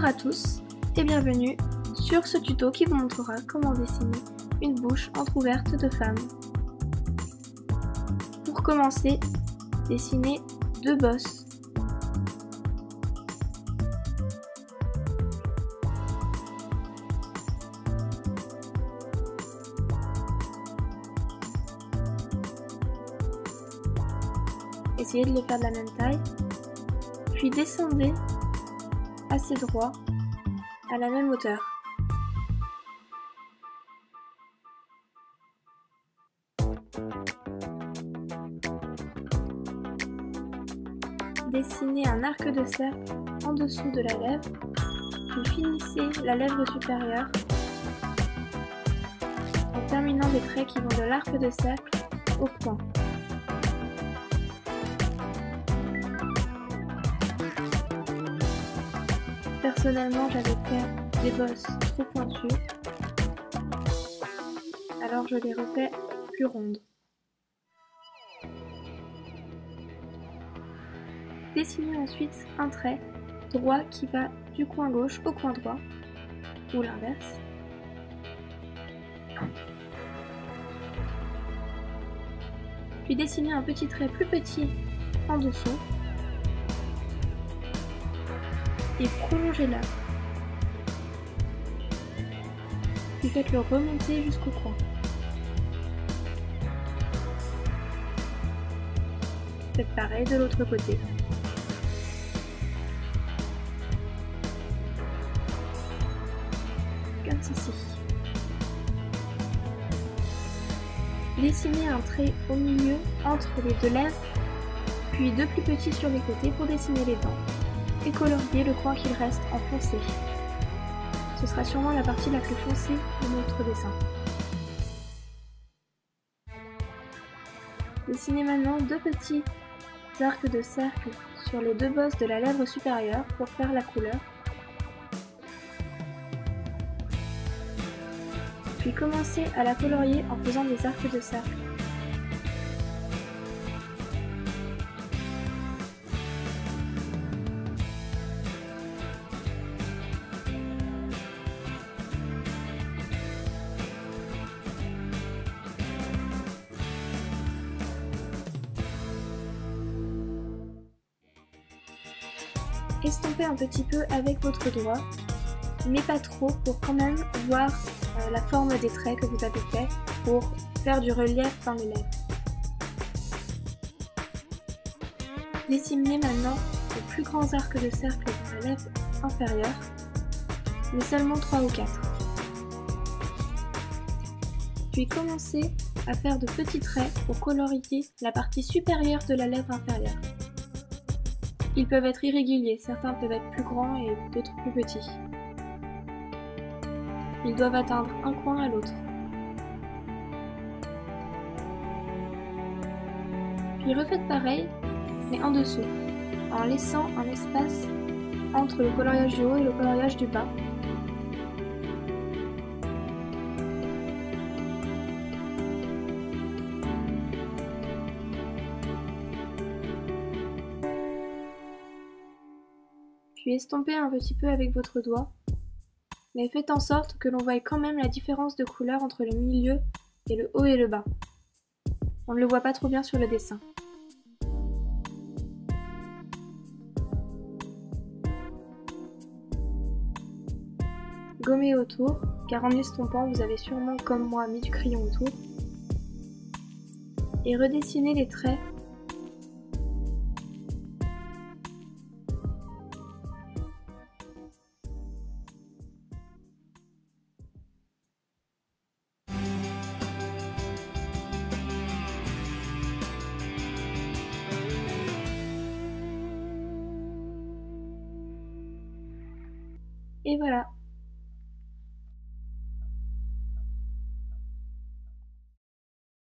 Bonjour à tous et bienvenue sur ce tuto qui vous montrera comment dessiner une bouche entrouverte de femme. Pour commencer, dessinez deux bosses. Essayez de les faire de la même taille, puis descendez assez droit à la même hauteur. Dessinez un arc de cercle en dessous de la lèvre, puis finissez la lèvre supérieure en terminant des traits qui vont de l'arc de cercle au point. Personnellement, j'avais fait des bosses trop pointues, alors je les refais plus rondes. Dessinez ensuite un trait droit qui va du coin gauche au coin droit, ou l'inverse. Puis dessinez un petit trait plus petit en dessous. Et prolongez-la. Puis faites-le remonter jusqu'au coin. Faites pareil de l'autre côté. Comme ceci. Dessinez un trait au milieu entre les deux lèvres, puis deux plus petits sur les côtés pour dessiner les dents. Et colorier le coin qu'il reste en foncé. Ce sera sûrement la partie la plus foncée de notre dessin. Dessinez maintenant deux petits arcs de cercle sur les deux bosses de la lèvre supérieure pour faire la couleur. Puis commencez à la colorier en faisant des arcs de cercle. Estompez un petit peu avec votre doigt, mais pas trop pour quand même voir la forme des traits que vous avez fait pour faire du relief dans les lèvres. Dessinez maintenant les plus grands arcs de cercle de la lèvre inférieure, mais seulement 3 ou 4. Puis commencez à faire de petits traits pour colorier la partie supérieure de la lèvre inférieure. Ils peuvent être irréguliers, certains peuvent être plus grands et d'autres plus petits. Ils doivent atteindre un coin à l'autre. Puis refaites pareil, mais en dessous, en laissant un espace entre le coloriage du haut et le coloriage du bas. Puis estompez un petit peu avec votre doigt, mais faites en sorte que l'on voie quand même la différence de couleur entre le milieu et le haut et le bas. On ne le voit pas trop bien sur le dessin. Gommez autour, car en estompant, vous avez sûrement, comme moi, mis du crayon autour. Et redessinez les traits. Et voilà,